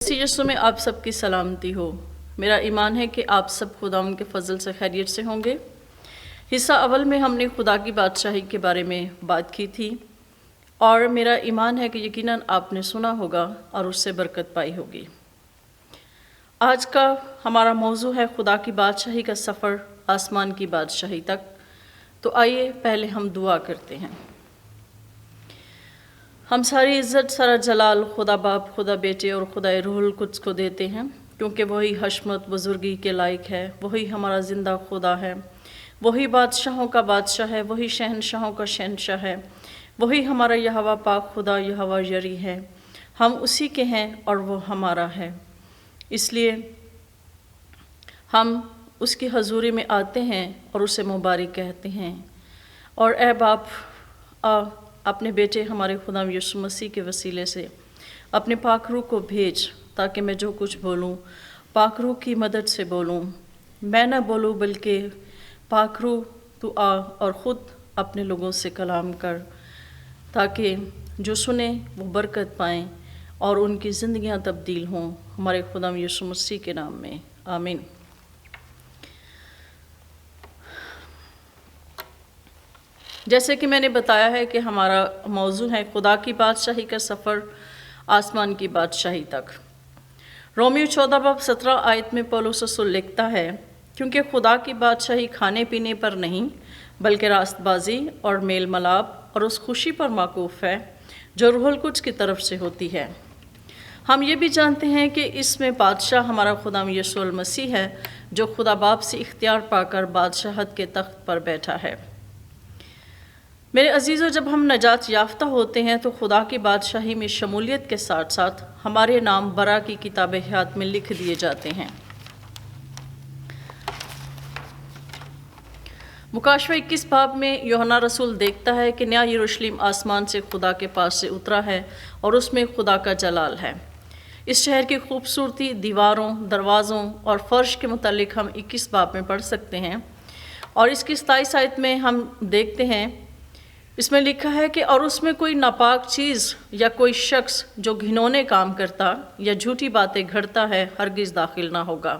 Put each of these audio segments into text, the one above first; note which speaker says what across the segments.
Speaker 1: مسیح یسوع میں آپ سب کی سلامتی ہو۔ میرا ایمان ہے کہ آپ سب خداوند کے فضل سے خیریت سے ہوں گے۔ حصہ اول میں ہم نے خدا کی بادشاہی کے بارے میں بات کی تھی، اور میرا ایمان ہے کہ یقیناً آپ نے سنا ہوگا اور اس سے برکت پائی ہوگی۔ آج کا ہمارا موضوع ہے خدا کی بادشاہی کا سفر آسمان کی بادشاہی تک۔ تو آئیے پہلے ہم دعا کرتے ہیں۔ ہم ساری عزت، سارا جلال خدا باپ، خدا بیٹے اور خدا روح القدس کو دیتے ہیں، کیونکہ وہی حشمت بزرگی کے لائق ہے، وہی ہمارا زندہ خدا ہے، وہی بادشاہوں کا بادشاہ ہے، وہی شہنشاہوں کا شہنشاہ ہے، وہی ہمارا یہوہ پاک خدا یہوہ یری ہے۔ ہم اسی کے ہیں اور وہ ہمارا ہے، اس لیے ہم اس کی حضوری میں آتے ہیں اور اسے مبارک کہتے ہیں۔ اور اے باپ، اپنے بیٹے ہمارے خدا یسوع مسیح کے وسیلے سے اپنے پاک روح کو بھیج، تاکہ میں جو کچھ بولوں پاک روح کی مدد سے بولوں۔ میں نہ بولوں بلکہ پاک روح تو آ اور خود اپنے لوگوں سے کلام کر، تاکہ جو سنیں وہ برکت پائیں اور ان کی زندگیاں تبدیل ہوں، ہمارے خدا یسوع مسیح کے نام میں آمین۔ جیسے کہ میں نے بتایا ہے کہ ہمارا موضوع ہے خدا کی بادشاہی کا سفر آسمان کی بادشاہی تک۔ رومیو 14 باب 17 آیت میں پولس رسول لکھتا ہے، کیونکہ خدا کی بادشاہی کھانے پینے پر نہیں بلکہ راست بازی اور میل ملاپ اور اس خوشی پر موقوف ہے جو روح القدس کی طرف سے ہوتی ہے۔ ہم یہ بھی جانتے ہیں کہ اس میں بادشاہ ہمارا خدا یسوع المسیح ہے، جو خدا باپ سے اختیار پا کر بادشاہت کے تخت پر بیٹھا ہے۔ میرے عزیزو، جب ہم نجات یافتہ ہوتے ہیں تو خدا کی بادشاہی میں شمولیت کے ساتھ ساتھ ہمارے نام برا کی کتاب حیات میں لکھ دیے جاتے ہیں۔ مکاشفہ 21 باب میں یوحنا رسول دیکھتا ہے کہ نیا یروشلم آسمان سے خدا کے پاس سے اترا ہے اور اس میں خدا کا جلال ہے۔ اس شہر کی خوبصورتی، دیواروں، دروازوں اور فرش کے متعلق ہم 21 باب میں پڑھ سکتے ہیں، اور اس کی 27 آیت میں ہم دیکھتے ہیں، اس میں لکھا ہے کہ اور اس میں کوئی ناپاک چیز یا کوئی شخص جو گھنونے کام کرتا یا جھوٹی باتیں گھڑتا ہے ہرگز داخل نہ ہوگا،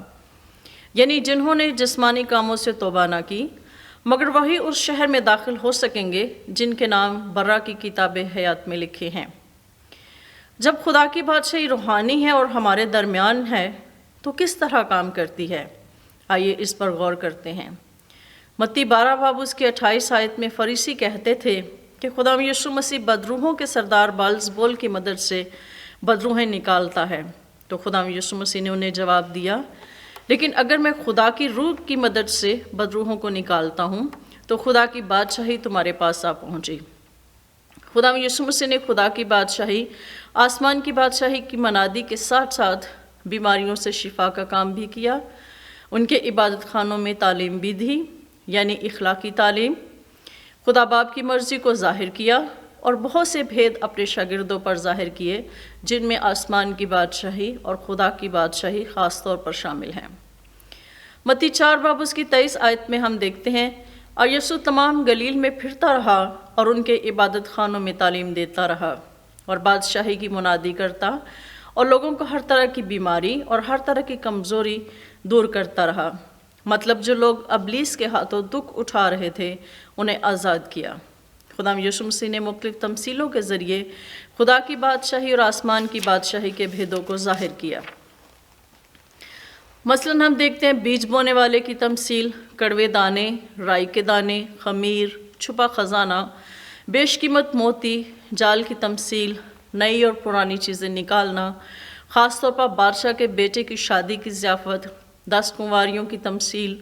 Speaker 1: یعنی جنہوں نے جسمانی کاموں سے توبہ نہ کی، مگر وہی اس شہر میں داخل ہو سکیں گے جن کے نام برا کی کتاب حیات میں لکھے ہیں۔ جب خدا کی بادشاہی روحانی ہے اور ہمارے درمیان ہے تو کس طرح کام کرتی ہے؟ آئیے اس پر غور کرتے ہیں۔ متی 12 باب اس کی 28 آیت میں فریسی کہتے تھے کہ خدا یسوع مسیح بدروحوں کے سردار بلزبول کی مدد سے بدروحیں نکالتا ہے، تو خدا یسوع مسیح نے انہیں جواب دیا، لیکن اگر میں خدا کی روح کی مدد سے بدروحوں کو نکالتا ہوں تو خدا کی بادشاہی تمہارے پاس آ پہنچی۔ خدا یسوع مسیح نے خدا کی بادشاہی، آسمان کی بادشاہی کی منادی کے ساتھ ساتھ بیماریوں سے شفا کا کام بھی کیا، ان کے عبادت خانوں میں تعلیم بھی دی، یعنی اخلاقی تعلیم، خدا باپ کی مرضی کو ظاہر کیا، اور بہت سے بھید اپنے شاگردوں پر ظاہر کیے، جن میں آسمان کی بادشاہی اور خدا کی بادشاہی خاص طور پر شامل ہیں۔ متی 4 باب اس کی 23 آیت میں ہم دیکھتے ہیں، اور یسوع تمام گلیل میں پھرتا رہا اور ان کے عبادت خانوں میں تعلیم دیتا رہا اور بادشاہی کی منادی کرتا اور لوگوں کو ہر طرح کی بیماری اور ہر طرح کی کمزوری دور کرتا رہا۔ مطلب جو لوگ ابلیس کے ہاتھوں دکھ اٹھا رہے تھے انہیں آزاد کیا۔ خدا یسوع مسیح نے مختلف تمثیلوں کے ذریعے خدا کی بادشاہی اور آسمان کی بادشاہی کے بھیدوں کو ظاہر کیا۔ مثلاً ہم دیکھتے ہیں بیج بونے والے کی تمثیل، کڑوے دانے، رائی کے دانے، خمیر، چھپا خزانہ، بیش قیمت موتی، جال کی تمثیل، نئی اور پرانی چیزیں نکالنا، خاص طور پر بادشاہ کے بیٹے کی شادی کی ضیافت، 10 کنواریوں کی تمثیل،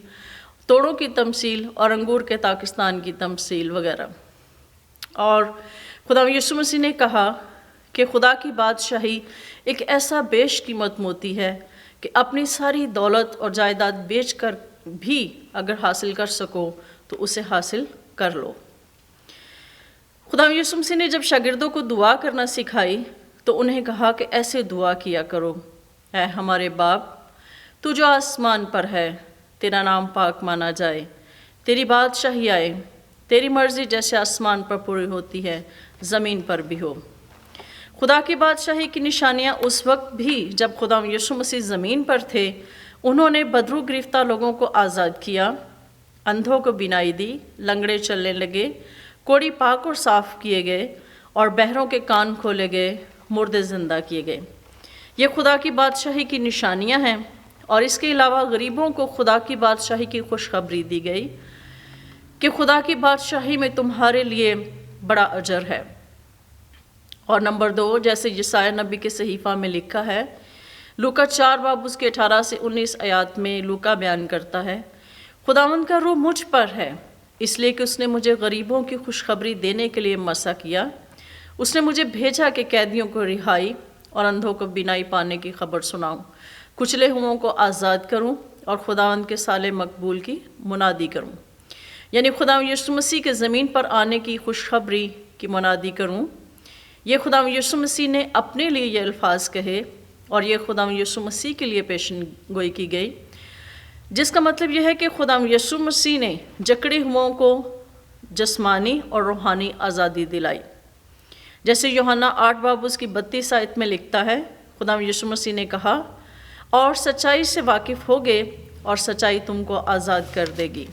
Speaker 1: توڑوں کی تمثیل اور انگور کے پاکستان کی تمثیل وغیرہ۔ اور خدا یسوع مسیح نے کہا کہ خدا کی بادشاہی ایک ایسا بیش قیمت موتی ہے کہ اپنی ساری دولت اور جائیداد بیچ کر بھی اگر حاصل کر سکو تو اسے حاصل کر لو۔ خدا یسوع مسیح نے جب شاگردوں کو دعا کرنا سکھائی تو انہیں کہا کہ ایسے دعا کیا کرو، اے ہمارے باپ، تو جو آسمان پر ہے، تیرا نام پاک مانا جائے، تیری بادشاہی آئے، تیری مرضی جیسے آسمان پر پوری ہوتی ہے زمین پر بھی ہو۔ خدا کی بادشاہی کی نشانیاں اس وقت بھی جب خدا یسوع مسیح زمین پر تھے، انہوں نے بدرو گرفتہ لوگوں کو آزاد کیا، اندھوں کو بینائی دی، لنگڑے چلنے لگے، کوڑی پاک اور صاف کیے گئے، اور بہروں کے کان کھولے گئے، مردے زندہ کیے گئے۔ یہ خدا کی بادشاہی کی نشانیاں ہیں، اور اس کے علاوہ غریبوں کو خدا کی بادشاہی کی خوشخبری دی گئی کہ خدا کی بادشاہی میں تمہارے لیے بڑا اجر ہے۔ اور نمبر 2، جیسے یسایہ نبی کے صحیفہ میں لکھا ہے، لوکا 4 باب اس کے 18 سے 19 آیات میں لوکا بیان کرتا ہے، خداوند کا روح مجھ پر ہے، اس لیے کہ اس نے مجھے غریبوں کی خوشخبری دینے کے لیے مسا کیا، اس نے مجھے بھیجا کہ قیدیوں کو رہائی اور اندھوں کو بینائی پانے کی خبر سناؤں، کچلے ہوئوں کو آزاد کروں، اور خداوند کے سال مقبول کی منادی کروں۔ یعنی خداوند یسوع مسیح کے زمین پر آنے کی خوشخبری کی منادی کروں۔ یہ خداوند یسوع مسیح نے اپنے لیے یہ الفاظ کہے، اور یہ خداوند یسوع مسیح کے لیے پیشن گوئی کی گئی، جس کا مطلب یہ ہے کہ خداوند یسوع مسیح نے جکڑے ہوئوں کو جسمانی اور روحانی آزادی دلائی۔ جیسے یوحنا 8 باب اس کی 32 آیت میں لکھتا ہے، خداوند یسوع مسیح نے کہا، اور سچائی سے واقف ہوگے اور سچائی تم کو آزاد کر دے گی۔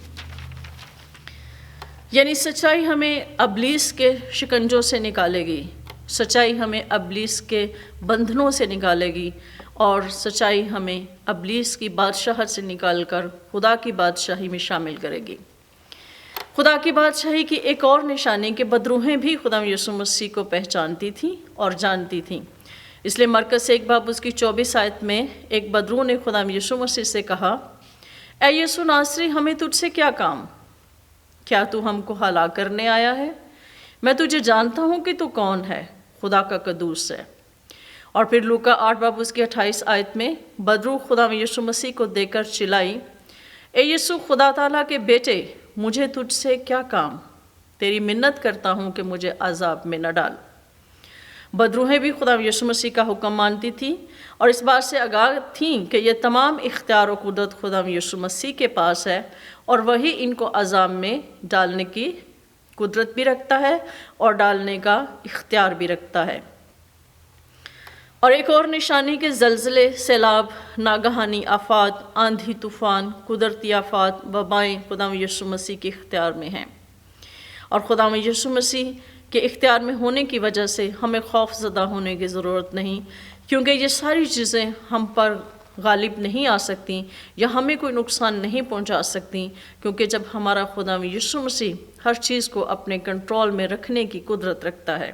Speaker 1: یعنی سچائی ہمیں ابلیس کے شکنجوں سے نکالے گی، سچائی ہمیں ابلیس کے بندھنوں سے نکالے گی، اور سچائی ہمیں ابلیس کی بادشاہت سے نکال کر خدا کی بادشاہی میں شامل کرے گی۔ خدا کی بادشاہی کی ایک اور نشانی کہ بدروہیں بھی خدا یسوع مسیح کو پہچانتی تھیں اور جانتی تھیں۔ اس لیے مرکز 1 باب اس کی 24 آیت میں ایک بدرو نے خدا یسوع مسیح سے کہا، اے یسوع ناصری، ہمیں تجھ سے کیا کام؟ کیا تو ہم کو ہلاک کرنے آیا ہے؟ میں تجھے جانتا ہوں کہ تو کون ہے، خدا کا قدوس ہے۔ اور پھر لوکا 8 باب اس کی 28 آیت میں بدرو خدا یسوع مسیح کو دیکھ کر چلائی، اے یسوع خدا تعالیٰ کے بیٹے، مجھے تجھ سے کیا کام؟ تیری منت کرتا ہوں کہ مجھے عذاب میں نہ ڈال۔ بدروہیں بھی خدا یسوع مسیح کا حکم مانتی تھیں، اور اس بات سے آگاہ تھیں کہ یہ تمام اختیار و قدرت خدا یسوع مسیح کے پاس ہے، اور وہی ان کو عذاب میں ڈالنے کی قدرت بھی رکھتا ہے اور ڈالنے کا اختیار بھی رکھتا ہے۔ اور ایک اور نشانی کہ زلزلے، سیلاب، ناگہانی آفات، آندھی طوفان، قدرتی آفات، وبائیں خدا یسوع مسیح کے اختیار میں ہیں، اور خدا یسوع مسیح کے اختیار میں ہونے کی وجہ سے ہمیں خوف زدہ ہونے کی ضرورت نہیں، کیونکہ یہ ساری چیزیں ہم پر غالب نہیں آ سکتیں یا ہمیں کوئی نقصان نہیں پہنچا سکتیں، کیونکہ جب ہمارا خدا یسوع مسیح ہر چیز کو اپنے کنٹرول میں رکھنے کی قدرت رکھتا ہے۔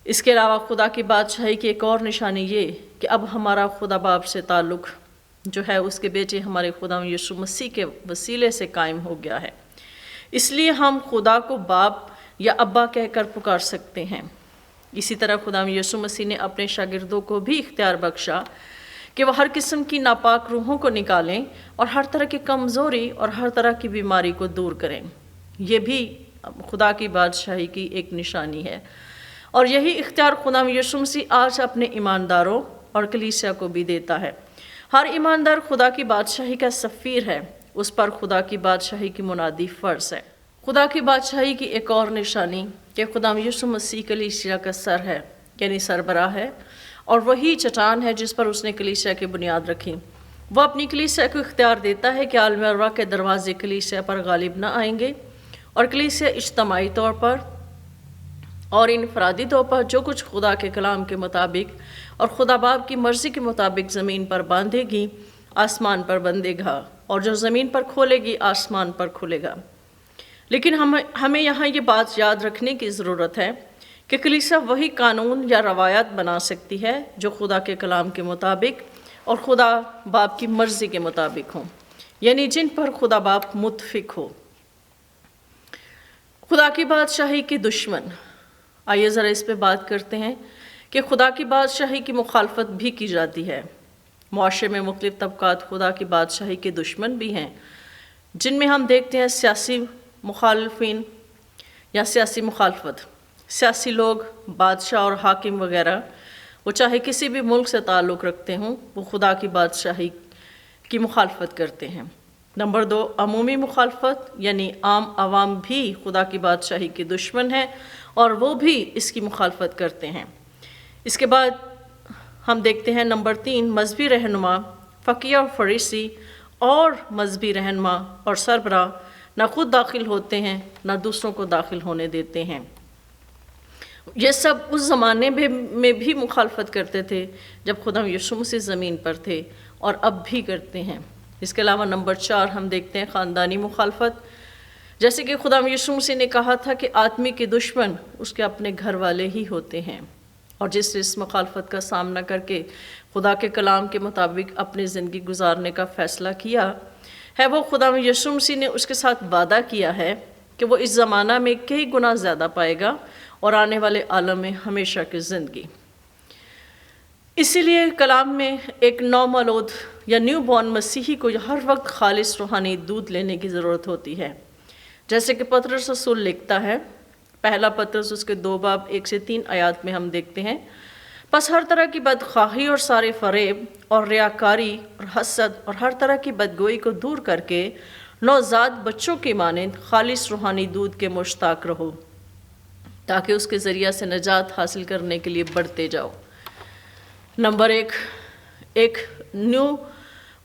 Speaker 1: اس کے علاوہ خدا کی بادشاہی کی ایک اور نشانی یہ کہ اب ہمارا خدا باپ سے تعلق جو ہے اس کے بیٹے ہمارے خدا یسوع مسیح کے وسیلے سے قائم ہو گیا ہے، اس لیے ہم خدا کو باپ یا ابا کہہ کر پکار سکتے ہیں۔ اسی طرح خدا یسوع مسیح نے اپنے شاگردوں کو بھی اختیار بخشا کہ وہ ہر قسم کی ناپاک روحوں کو نکالیں اور ہر طرح کی کمزوری اور ہر طرح کی بیماری کو دور کریں۔ یہ بھی خدا کی بادشاہی کی ایک نشانی ہے، اور یہی اختیار خدا یسوع مسیح آج اپنے ایمانداروں اور کلیسیا کو بھی دیتا ہے۔ ہر ایماندار خدا کی بادشاہی کا سفیر ہے، اس پر خدا کی بادشاہی کی منادی فرض ہے۔ خدا کی بادشاہی کی ایک اور نشانی کہ خدا یسوع مسیح کلیسیا کا سر ہے، یعنی سربراہ ہے، اور وہی چٹان ہے جس پر اس نے کلیسیا کی بنیاد رکھی۔ وہ اپنی کلیسیا کو اختیار دیتا ہے کہ عالم ارواح کے دروازے کلیسیا پر غالب نہ آئیں گے، اور کلیسیا اجتماعی طور پر اور انفرادی طور پر جو کچھ خدا کے کلام کے مطابق اور خدا باپ کی مرضی کے مطابق زمین پر باندھے گی، آسمان پر بندھے گا، اور جو زمین پر کھولے گی، آسمان پر کھلے گا۔ لیکن ہمیں یہاں یہ بات یاد رکھنے کی ضرورت ہے کہ کلیسیا وہی قانون یا روایات بنا سکتی ہے جو خدا کے کلام کے مطابق اور خدا باپ کی مرضی کے مطابق ہوں، یعنی جن پر خدا باپ متفق ہو۔ خدا کی بادشاہی کے دشمن، آئیے ذرا اس پہ بات کرتے ہیں کہ خدا کی بادشاہی کی مخالفت بھی کی جاتی ہے۔ معاشرے میں مختلف طبقات خدا کی بادشاہی کے دشمن بھی ہیں، جن میں ہم دیکھتے ہیں سیاسی مخالفین یا سیاسی مخالفت۔ سیاسی لوگ، بادشاہ اور حاکم وغیرہ، وہ چاہے کسی بھی ملک سے تعلق رکھتے ہوں، وہ خدا کی بادشاہی کی مخالفت کرتے ہیں۔ نمبر 2، عمومی مخالفت، یعنی عام عوام بھی خدا کی بادشاہی کے دشمن ہیں اور وہ بھی اس کی مخالفت کرتے ہیں۔ اس کے بعد ہم دیکھتے ہیں نمبر 3، مذہبی رہنما، فقیہ اور فریسی اور مذہبی رہنما اور سربراہ نہ خود داخل ہوتے ہیں نہ دوسروں کو داخل ہونے دیتے ہیں۔ یہ سب اس زمانے میں بھی مخالفت کرتے تھے جب خدا یسوع مسیح زمین پر تھے، اور اب بھی کرتے ہیں۔ اس کے علاوہ نمبر 4 ہم دیکھتے ہیں خاندانی مخالفت، جیسے کہ خدا یسوع مسیح نے کہا تھا کہ آدمی کے دشمن اس کے اپنے گھر والے ہی ہوتے ہیں، اور جس نے اس مخالفت کا سامنا کر کے خدا کے کلام کے مطابق اپنی زندگی گزارنے کا فیصلہ کیا ہے، وہ خدا یسوع مسیح نے اس کے ساتھ وعدہ کیا ہے کہ وہ اس زمانہ میں کئی گنا زیادہ پائے گا اور آنے والے عالم میں ہمیشہ کی زندگی۔ اسی لیے کلام میں ایک نو مولود یا نیو بورن مسیحی کو ہر وقت خالص روحانی دودھ لینے کی ضرورت ہوتی ہے، جیسے کہ پطرس رسول لکھتا ہے، پہلا پطرس اس کے 2 باب 1 سے 3 آیات میں ہم دیکھتے ہیں، پس ہر طرح کی بدخواہی اور سارے فریب اور ریاکاری اور حسد اور ہر طرح کی بدگوئی کو دور کر کے نوزاد بچوں کی مانند خالص روحانی دودھ کے مشتاق رہو، تاکہ اس کے ذریعہ سے نجات حاصل کرنے کے لیے بڑھتے جاؤ۔ نمبر 1، ایک نیو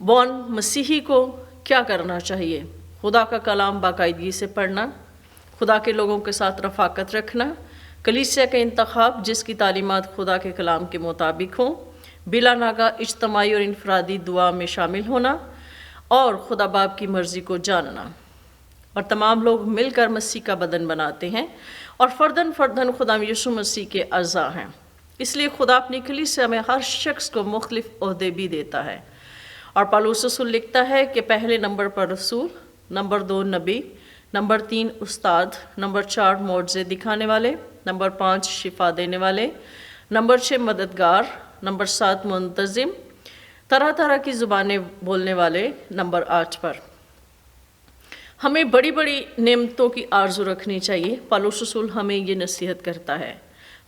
Speaker 1: بورن مسیحی کو کیا کرنا چاہیے؟ خدا کا کلام باقاعدگی سے پڑھنا، خدا کے لوگوں کے ساتھ رفاقت رکھنا، کلیسیا کا انتخاب جس کی تعلیمات خدا کے کلام کے مطابق ہوں، بلا ناغہ اجتماعی اور انفرادی دعا میں شامل ہونا، اور خدا باپ کی مرضی کو جاننا۔ اور تمام لوگ مل کر مسیح کا بدن بناتے ہیں اور فردن فردن خدا یسوع مسیح کے اعضاء ہیں، اس لیے خدا اپنی کلیسیا میں ہر شخص کو مختلف عہدے بھی دیتا ہے۔ اور پالوس رسول لکھتا ہے کہ پہلے نمبر پر رسول، نمبر 2 نبی، نمبر 3 استاد، نمبر 4 معجزے دکھانے والے، نمبر 5 شفا دینے والے، نمبر 6 مددگار، نمبر 7 منتظم، طرح طرح کی زبانیں بولنے والے، نمبر 8 پر۔ ہمیں بڑی بڑی نعمتوں کی آرزو رکھنی چاہیے، پالوس رسول ہمیں یہ نصیحت کرتا ہے،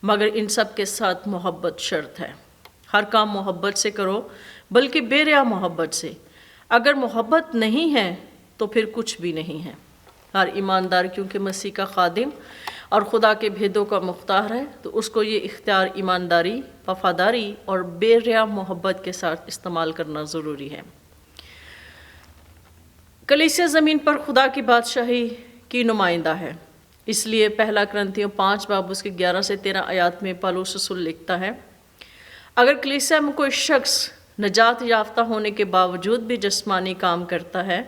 Speaker 1: مگر ان سب کے ساتھ محبت شرط ہے۔ ہر کام محبت سے کرو، بلکہ بے ریا محبت سے۔ اگر محبت نہیں ہے تو پھر کچھ بھی نہیں ہے۔ ہر ایماندار کیونکہ مسیح کا خادم اور خدا کے بھیدوں کا مختار ہے، تو اس کو یہ اختیار ایمانداری، وفاداری اور بے ریا محبت کے ساتھ استعمال کرنا ضروری ہے۔ کلیسیا زمین پر خدا کی بادشاہی کی نمائندہ ہے، اس لیے پہلا کرنتھیوں 5 باب اس کے 11 سے 13 آیات میں پالوس رسول لکھتا ہے، اگر کلیسیا میں کوئی شخص نجات یافتہ ہونے کے باوجود بھی جسمانی کام کرتا ہے،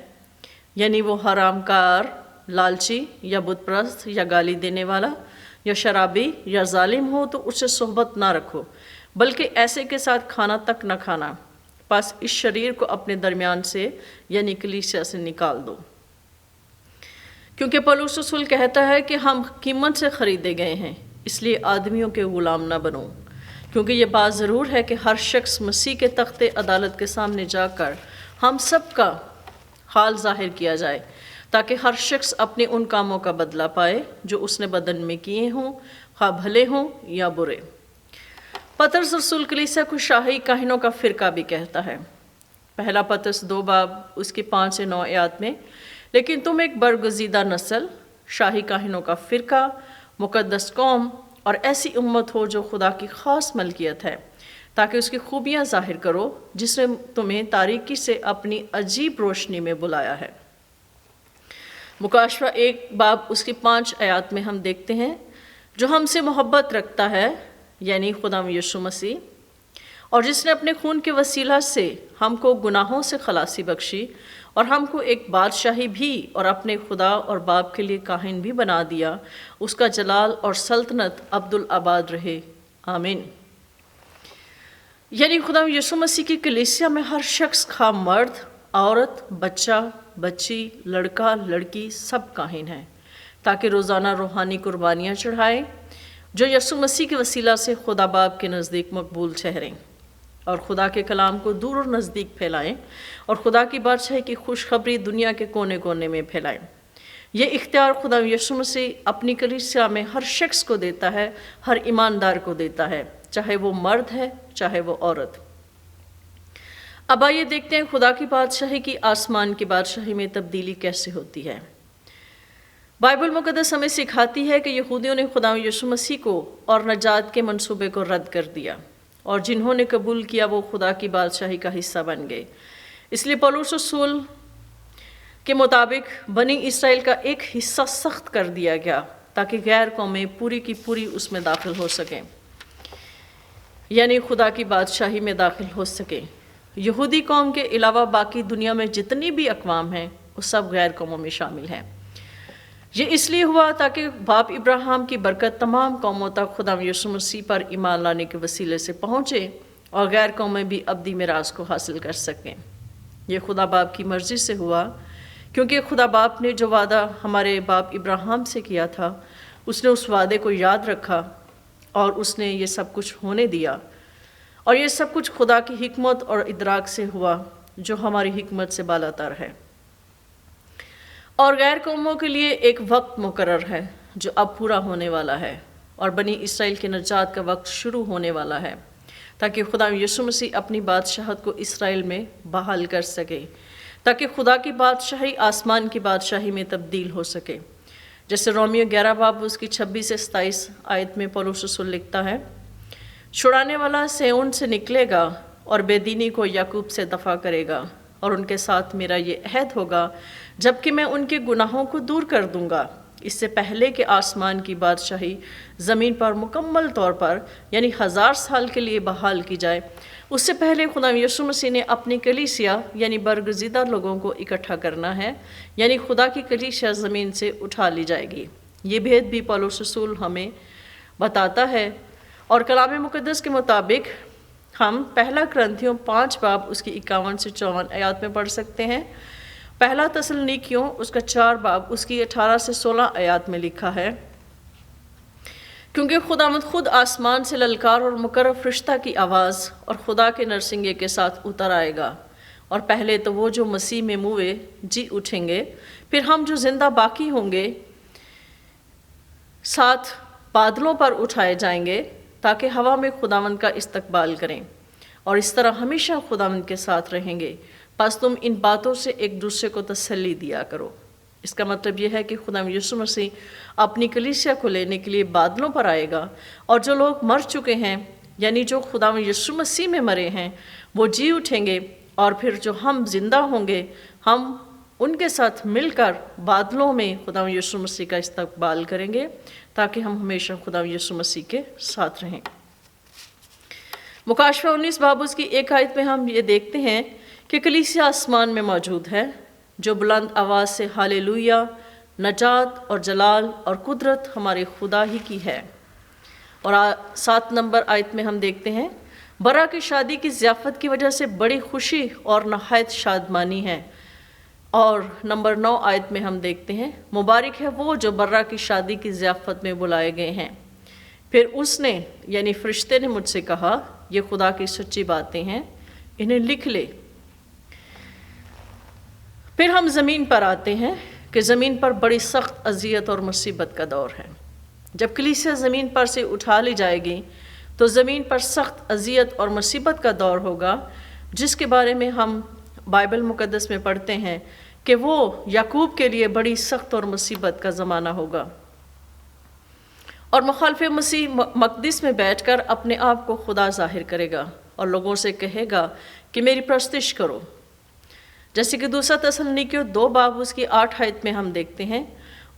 Speaker 1: یعنی وہ حرام کار، لالچی یا بت پرست یا گالی دینے والا یا شرابی یا ظالم ہو، تو اس سے صحبت نہ رکھو، بلکہ ایسے کے ساتھ کھانا تک نہ کھانا، پس اس شریر کو اپنے درمیان سے یعنی کلیسیا سے نکال دو۔ کیونکہ پالوس رسول کہتا ہے کہ ہم قیمت سے خریدے گئے ہیں، اس لیے آدمیوں کے غلام نہ بنو، کیونکہ یہ بات ضرور ہے کہ ہر شخص مسیح کے تخت عدالت کے سامنے جا کر ہم سب کا حال ظاہر کیا جائے، تاکہ ہر شخص اپنے ان کاموں کا بدلہ پائے جو اس نے بدن میں کیے ہوں، خواہ بھلے ہوں یا برے۔ پطرس رسول کلیسیا کو شاہی کاہنوں کا فرقہ بھی کہتا ہے، پہلا پطرس 2 باب اس کی 5 سے 9 آیات میں، لیکن تم ایک برگزیدہ نسل، شاہی کاہنوں کا فرقہ، مقدس قوم اور ایسی امت ہو جو خدا کی خاص ملکیت ہے، تاکہ اس کی خوبیاں ظاہر کرو جس نے تمہیں تاریکی سے اپنی عجیب روشنی میں بلایا ہے۔ مکاشفہ 1 باب اس کی 5 آیات میں ہم دیکھتے ہیں، جو ہم سے محبت رکھتا ہے یعنی خدا یسوع مسیح، اور جس نے اپنے خون کے وسیلہ سے ہم کو گناہوں سے خلاصی بخشی اور ہم کو ایک بادشاہی بھی اور اپنے خدا اور باپ کے لیے کاہن بھی بنا دیا، اس کا جلال اور سلطنت عبدالآباد رہے، آمین۔ یعنی خدا یسوع مسیح کی کلیسیا میں ہر شخص، خواہ مرد، عورت، بچہ، بچی، لڑکا، لڑکی، سب کاہن ہیں، تاکہ روزانہ روحانی قربانیاں چڑھائیں جو یسوع مسیح کے وسیلہ سے خدا باپ کے نزدیک مقبول ٹھہریں، اور خدا کے کلام کو دور اور نزدیک پھیلائیں، اور خدا کی بادشاہی کی خوشخبری دنیا کے کونے کونے میں پھیلائیں۔ یہ اختیار خدا یسوع مسیح اپنی کلیسیا میں ہر شخص کو دیتا ہے، ہر ایماندار کو دیتا ہے، چاہے وہ مرد ہے چاہے وہ عورت۔ اب آئیے دیکھتے ہیں خدا کی بادشاہی کی آسمان کی بادشاہی میں تبدیلی کیسے ہوتی ہے۔ بائبل مقدس ہمیں سکھاتی ہے کہ یہودیوں نے خدا یسوع مسیح کو اور نجات کے منصوبے کو رد کر دیا، اور جنہوں نے قبول کیا وہ خدا کی بادشاہی کا حصہ بن گئے۔ اس لیے پولس رسول کے مطابق بنی اسرائیل کا ایک حصہ سخت کر دیا گیا تاکہ غیر قومیں پوری کی پوری اس میں داخل ہو سکیں، یعنی خدا کی بادشاہی میں داخل ہو سکیں۔ یہودی قوم کے علاوہ باقی دنیا میں جتنی بھی اقوام ہیں وہ سب غیر قوموں میں شامل ہیں۔ یہ اس لیے ہوا تاکہ باپ ابراہیم کی برکت تمام قوموں تک خدا یسوع مسیح پر ایمان لانے کے وسیلے سے پہنچے اور غیر قومیں بھی ابدی میراث کو حاصل کر سکیں۔ یہ خدا باپ کی مرضی سے ہوا، کیونکہ خدا باپ نے جو وعدہ ہمارے باپ ابراہیم سے کیا تھا اس نے اس وعدے کو یاد رکھا اور اس نے یہ سب کچھ ہونے دیا، اور یہ سب کچھ خدا کی حکمت اور ادراک سے ہوا جو ہماری حکمت سے بالاتر ہے۔ اور غیر قوموں کے لیے ایک وقت مقرر ہے جو اب پورا ہونے والا ہے، اور بنی اسرائیل کے نجات کا وقت شروع ہونے والا ہے تاکہ خدا یسوع مسیح اپنی بادشاہت کو اسرائیل میں بحال کر سکے، تاکہ خدا کی بادشاہی آسمان کی بادشاہی میں تبدیل ہو سکے۔ جیسے رومیو 11 باب اس کی 26 سے 27 آیت میں پولس رسول لکھتا ہے، چھڑانے والا سیون سے نکلے گا اور بے دینی کو یعقوب سے دفع کرے گا، اور ان کے ساتھ میرا یہ عہد ہوگا جبکہ میں ان کے گناہوں کو دور کر دوں گا، اس سے پہلے کہ آسمان کی بادشاہی زمین پر مکمل طور پر یعنی 1000 سال کے لیے بحال کی جائے۔ اس سے پہلے خدا یسوع مسیح نے اپنی کلیسیا یعنی برگزیدہ لوگوں کو اکٹھا کرنا ہے، یعنی خدا کی کلیسیا زمین سے اٹھا لی جائے گی۔ یہ بھید بھی پولس رسول ہمیں بتاتا ہے، اور کلام مقدس کے مطابق ہم پہلا کرنتھیوں 5 باب اس کی 51 سے 54 آیات میں پڑھ سکتے ہیں۔ پہلا تسلنیکیوں اس کا 4 باب اس کی 18 سے 16 آیات میں لکھا ہے، کیونکہ خداوند خود آسمان سے للکار اور مقرب فرشتہ کی آواز اور خدا کے نرسنگے کے ساتھ اتر آئے گا، اور پہلے تو وہ جو مسیح میں موئے جی اٹھیں گے، پھر ہم جو زندہ باقی ہوں گے ساتھ بادلوں پر اٹھائے جائیں گے تاکہ ہوا میں خداوند کا استقبال کریں، اور اس طرح ہمیشہ خداوند کے ساتھ رہیں گے۔ پس تم ان باتوں سے ایک دوسرے کو تسلی دیا کرو۔ اس کا مطلب یہ ہے کہ خدا یسوع مسیح اپنی کلیسیا کو لینے کے لیے بادلوں پر آئے گا، اور جو لوگ مر چکے ہیں یعنی جو خدا یسوع مسیح میں مرے ہیں وہ جی اٹھیں گے، اور پھر جو ہم زندہ ہوں گے ہم ان کے ساتھ مل کر بادلوں میں خدا یسوع مسیح کا استقبال کریں گے تاکہ ہم ہمیشہ خدا یسوع مسیح کے ساتھ رہیں۔ مکاشفہ 19 باب اس کی 1 آیت میں ہم یہ دیکھتے ہیں کہ کلیسیا آسمان میں موجود ہے جو بلند آواز سے ہالےلویا، نجات اور جلال اور قدرت ہمارے خدا ہی کی ہے۔ اور 7 نمبر آیت میں ہم دیکھتے ہیں، برا کی شادی کی ضیافت کی وجہ سے بڑی خوشی اور نہایت شادمانی ہے۔ اور نمبر 9 آیت میں ہم دیکھتے ہیں، مبارک ہے وہ جو برا کی شادی کی ضیافت میں بلائے گئے ہیں۔ پھر اس نے یعنی فرشتے نے مجھ سے کہا، یہ خدا کی سچی باتیں ہیں، انہیں لکھ لے۔ پھر ہم زمین پر آتے ہیں کہ زمین پر بڑی سخت اذیت اور مصیبت کا دور ہے۔ جب کلیسیا زمین پر سے اٹھا لی جائے گی تو زمین پر سخت اذیت اور مصیبت کا دور ہوگا، جس کے بارے میں ہم بائبل مقدس میں پڑھتے ہیں کہ وہ یعقوب کے لیے بڑی سخت اور مصیبت کا زمانہ ہوگا، اور مخالف مسیح مقدس میں بیٹھ کر اپنے آپ کو خدا ظاہر کرے گا اور لوگوں سے کہے گا کہ میری پرستش کرو۔ جیسے کہ دوسرا تسلنیکیوں 2 باب اس کی 8 آیت میں ہم دیکھتے ہیں،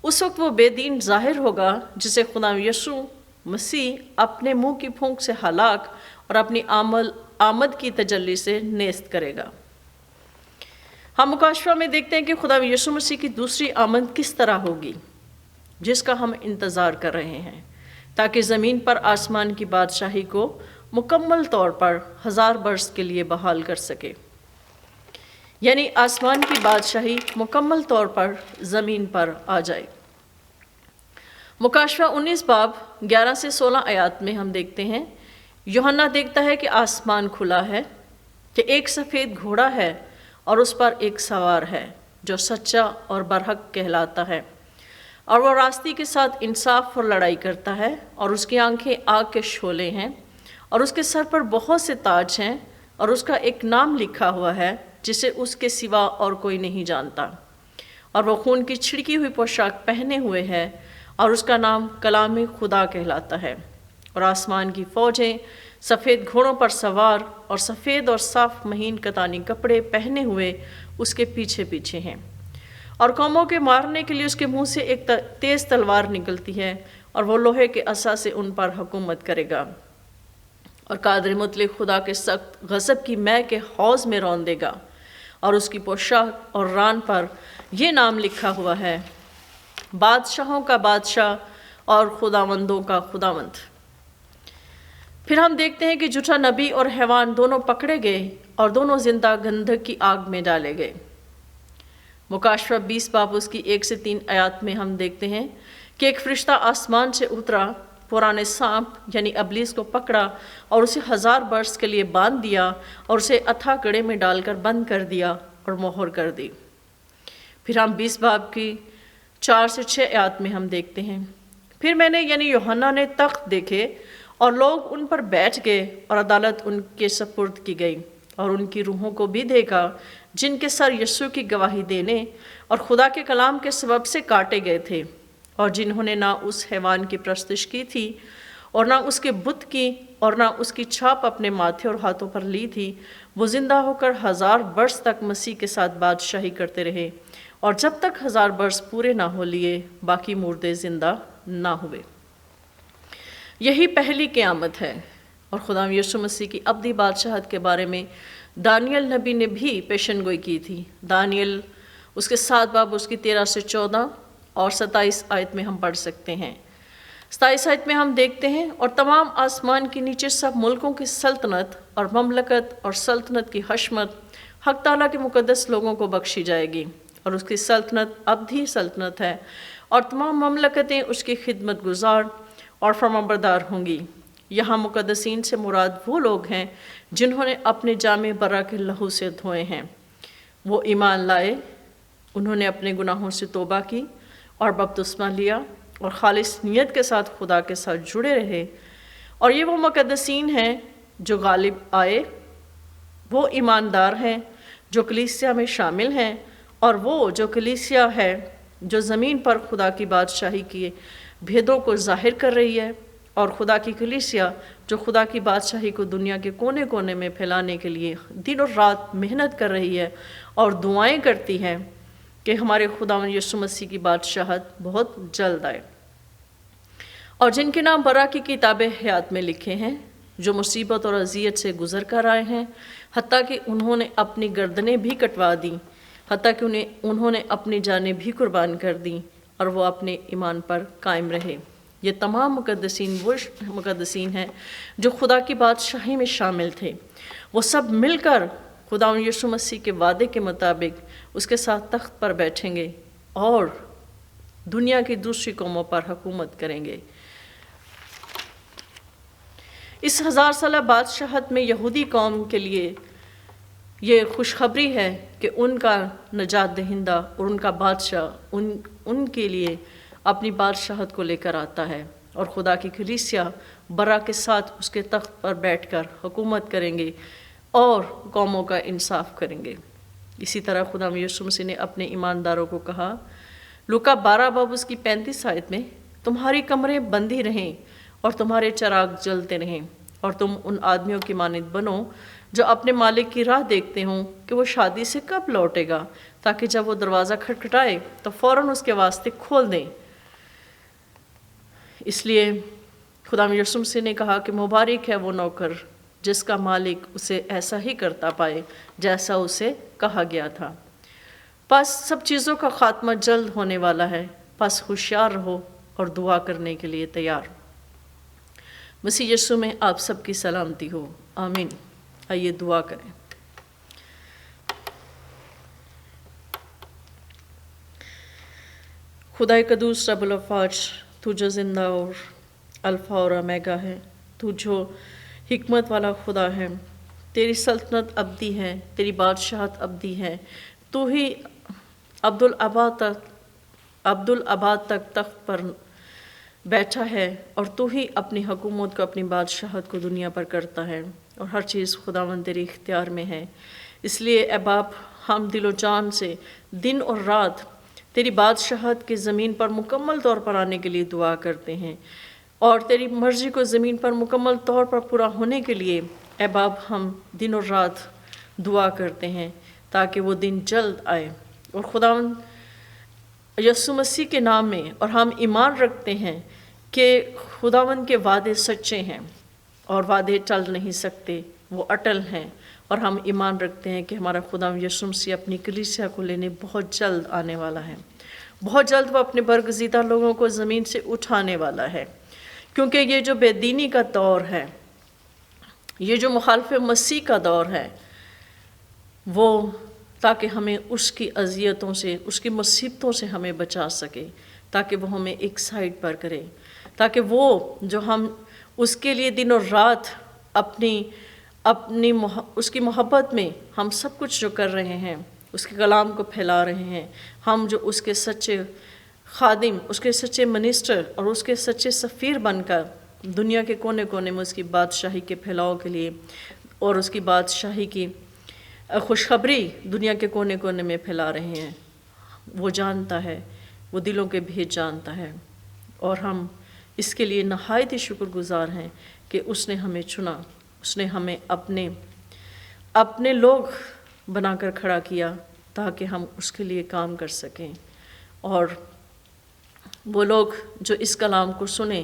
Speaker 1: اس وقت وہ بے دین ظاہر ہوگا جسے خدا یسوع مسیح اپنے منہ کی پھونک سے ہلاک اور اپنی آمد کی تجلی سے نیست کرے گا۔ ہم مکاشفہ میں دیکھتے ہیں کہ خدا یسوع مسیح کی دوسری آمد کس طرح ہوگی، جس کا ہم انتظار کر رہے ہیں، تاکہ زمین پر آسمان کی بادشاہی کو مکمل طور پر 1000 برس کے لیے بحال کر سکے، یعنی آسمان کی بادشاہی مکمل طور پر زمین پر آ جائے۔ مکاشفہ 19 باب 11 سے 16 آیات میں ہم دیکھتے ہیں، یوحنا دیکھتا ہے کہ آسمان کھلا ہے، کہ ایک سفید گھوڑا ہے اور اس پر ایک سوار ہے جو سچا اور برحق کہلاتا ہے، اور وہ راستی کے ساتھ انصاف اور لڑائی کرتا ہے، اور اس کی آنکھیں آگ کے شعلے ہیں، اور اس کے سر پر بہت سے تاج ہیں، اور اس کا ایک نام لکھا ہوا ہے جسے اس کے سوا اور کوئی نہیں جانتا، اور وہ خون کی چھڑکی ہوئی پوشاک پہنے ہوئے ہے اور اس کا نام کلام خدا کہلاتا ہے۔ اور آسمان کی فوجیں سفید گھوڑوں پر سوار اور سفید اور صاف مہین کتانی کپڑے پہنے ہوئے اس کے پیچھے پیچھے ہیں، اور قوموں کے مارنے کے لیے اس کے منہ سے ایک تیز تلوار نکلتی ہے، اور وہ لوہے کے عصا سے ان پر حکومت کرے گا، اور قادر مطلق خدا کے سخت غضب کی مے کے حوض میں رون دے گا، اور اس کی پوشاک اور ران پر یہ نام لکھا ہوا ہے: بادشاہوں کا بادشاہ اور خداوندوں کا خداوند۔ پھر ہم دیکھتے ہیں کہ جھوٹا نبی اور حیوان دونوں پکڑے گئے اور دونوں زندہ گندھک کی آگ میں ڈالے گئے۔ مکاشفہ 20 باب اس کی 1 سے 3 آیات میں ہم دیکھتے ہیں کہ ایک فرشتہ آسمان سے اترا، پرانے سانپ یعنی ابلیس کو پکڑا اور اسے 1000 برس کے لیے باندھ دیا اور اسے اتھا گڑھے میں ڈال کر بند کر دیا اور مہر کر دی۔ پھر ہم 20 باب کی 4 سے 6 آیات میں ہم دیکھتے ہیں: پھر میں نے یعنی یوحنا نے تخت دیکھے اور لوگ ان پر بیٹھ گئے اور عدالت ان کے سپرد کی گئی، اور ان کی روحوں کو بھی دیکھا جن کے سر یسوع کی گواہی دینے اور خدا کے کلام کے سبب سے کاٹے گئے تھے، اور جنہوں نے نہ اس حیوان کی پرستش کی تھی اور نہ اس کے بت کی اور نہ اس کی چھاپ اپنے ماتھے اور ہاتھوں پر لی تھی، وہ زندہ ہو کر 1000 برس تک مسیح کے ساتھ بادشاہی کرتے رہے، اور جب تک 1000 برس پورے نہ ہو لیے باقی مردے زندہ نہ ہوئے۔ یہی پہلی قیامت ہے، اور خدا یسوع مسیح کی ابدی بادشاہت کے بارے میں دانیل نبی نے بھی پیشن گوئی کی تھی۔ دانیل اس کے 7 باب اس کی 13 سے 14 اور 27 آیت میں ہم پڑھ سکتے ہیں۔ 27 آیت میں ہم دیکھتے ہیں: اور تمام آسمان کے نیچے سب ملکوں کی سلطنت اور مملکت اور سلطنت کی حشمت حق تعالیٰ کے مقدس لوگوں کو بخشی جائے گی، اور اس کی سلطنت ابدی سلطنت ہے، اور تمام مملکتیں اس کی خدمت گزار اور فرمانبردار ہوں گی۔ یہاں مقدسین سے مراد وہ لوگ ہیں جنہوں نے اپنے جامے برا کے لہو سے دھوئے ہیں، وہ ایمان لائے، انہوں نے اپنے گناہوں سے توبہ کی اور بپتسمہ لیا اور خالص نیت کے ساتھ خدا کے ساتھ جڑے رہے، اور یہ وہ مقدسین ہیں جو غالب آئے، وہ ایماندار ہیں جو کلیسیا میں شامل ہیں، اور وہ جو کلیسیا ہے جو زمین پر خدا کی بادشاہی کی بھیدوں کو ظاہر کر رہی ہے، اور خدا کی کلیسیا جو خدا کی بادشاہی کو دنیا کے کونے کونے میں پھیلانے کے لیے دن اور رات محنت کر رہی ہے اور دعائیں کرتی ہے کہ ہمارے خداوند یسوع مسیح کی بادشاہت بہت جلد آئے، اور جن کے نام برا کی کتاب حیات میں لکھے ہیں، جو مصیبت اور اذیت سے گزر کر آئے ہیں، حتیٰ کہ انہوں نے اپنی گردنیں بھی کٹوا دیں، حتیٰ کہ انہوں نے اپنی جانیں بھی قربان کر دیں، اور وہ اپنے ایمان پر قائم رہے۔ یہ تمام مقدسین وہ مقدسین ہیں جو خدا کی بادشاہی میں شامل تھے، وہ سب مل کر خداوند یسوع مسیح کے وعدے کے مطابق اس کے ساتھ تخت پر بیٹھیں گے اور دنیا کی دوسری قوموں پر حکومت کریں گے۔ اس 1000 سالہ بادشاہت میں یہودی قوم کے لیے یہ خوشخبری ہے کہ ان کا نجات دہندہ اور ان کا بادشاہ ان کے لیے اپنی بادشاہت کو لے کر آتا ہے، اور خدا کی کلیسیا برا کے ساتھ اس کے تخت پر بیٹھ کر حکومت کریں گے اور قوموں کا انصاف کریں گے۔ اسی طرح خدا یسوع مسیح نے اپنے ایمانداروں کو کہا، لوکا 12 باب اس کی 35 آیت میں: تمہاری کمریں بندی رہیں اور تمہارے چراغ جلتے رہیں، اور تم ان آدمیوں کی مانند بنو جو اپنے مالک کی راہ دیکھتے ہوں کہ وہ شادی سے کب لوٹے گا، تاکہ جب وہ دروازہ کھٹکھٹائے تو فوراً اس کے واسطے کھول دیں۔ اس لیے خدا یسوع مسیح نے کہا کہ مبارک ہے وہ نوکر جس کا مالک اسے ایسا ہی کرتا پائے جیسا اسے کہا گیا تھا۔ پس سب چیزوں کا خاتمہ جلد ہونے والا ہے، پس ہوشیار رہو اور دعا کرنے کے لیے تیار۔ مسیح یسوع میں آپ سب کی سلامتی ہو، آمین۔ آئیے دعا کریں۔ خدا قدوس رب الافواج، تو جو زندہ اور الفا اور اومیگا ہے، تو جو حکمت والا خدا ہے، تیری سلطنت ابدی ہے، تیری بادشاہت ابدی ہے، تو ہی عبدالآباد تک تخت پر بیٹھا ہے، اور تو ہی اپنی حکومت کو، اپنی بادشاہت کو دنیا پر کرتا ہے، اور ہر چیز خداوند تیرے اختیار میں ہے۔ اس لیے اے باپ، ہم دل و جان سے دن اور رات تیری بادشاہت کی زمین پر مکمل طور پر آنے کے لیے دعا کرتے ہیں، اور تیری مرضی کو زمین پر مکمل طور پر پورا ہونے کے لیے اے باپ ہم دن اور رات دعا کرتے ہیں تاکہ وہ دن جلد آئے۔ اور خداوند یسوع مسیح کے نام میں اور ہم ایمان رکھتے ہیں کہ خداوند کے وعدے سچے ہیں اور وعدے ٹل نہیں سکتے، وہ اٹل ہیں، اور ہم ایمان رکھتے ہیں کہ ہمارا خداوند یسوع مسیح اپنی کلیسیا کو لینے بہت جلد آنے والا ہے، بہت جلد وہ اپنے برگزیدہ لوگوں کو زمین سے اٹھانے والا ہے، کیونکہ یہ جو بے دینی کا دور ہے، یہ جو مخالف مسیح کا دور ہے، وہ تاکہ ہمیں اس کی اذیتوں سے، اس کی مصیبتوں سے ہمیں بچا سکے، تاکہ وہ ہمیں ایک سائڈ پر کرے، تاکہ وہ جو ہم اس کے لیے دن اور رات اس کی محبت میں ہم سب کچھ جو کر رہے ہیں، اس کے کلام کو پھیلا رہے ہیں، ہم جو اس کے سچے خادم، اس کے سچے منسٹر اور اس کے سچے سفیر بن کر دنیا کے کونے کونے میں اس کی بادشاہی کے پھیلاؤ کے لیے اور اس کی بادشاہی کی خوشخبری دنیا کے کونے کونے میں پھیلا رہے ہیں، وہ جانتا ہے، وہ دلوں کے بھید جانتا ہے، اور ہم اس کے لیے نہایت ہی شکر گزار ہیں کہ اس نے ہمیں چنا، اس نے ہمیں اپنے لوگ بنا کر کھڑا کیا تاکہ ہم اس کے لیے کام کر سکیں، اور وہ لوگ جو اس کلام کو سنیں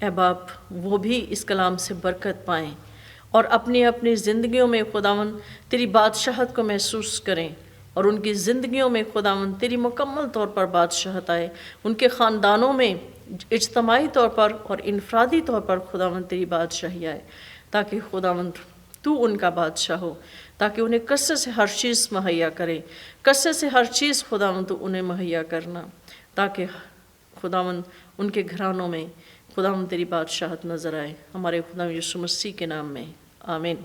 Speaker 1: اے باپ وہ بھی اس کلام سے برکت پائیں اور اپنی اپنی زندگیوں میں خداوند تیری بادشاہت کو محسوس کریں، اور ان کی زندگیوں میں خداوند تیری مکمل طور پر بادشاہت آئے، ان کے خاندانوں میں اجتماعی طور پر اور انفرادی طور پر خداوند تیری بادشاہی آئے، تاکہ خداوند تو ان کا بادشاہ ہو، تاکہ انہیں کثرت سے ہر چیز مہیا کرے، کثرت سے ہر چیز خداوند تو انہیں مہیا کرنا، تاکہ خداوند ان کے گھرانوں میں خداوند تیری بادشاہت نظر آئے، ہمارے خداوند یسوع مسیح کے نام میں آمین۔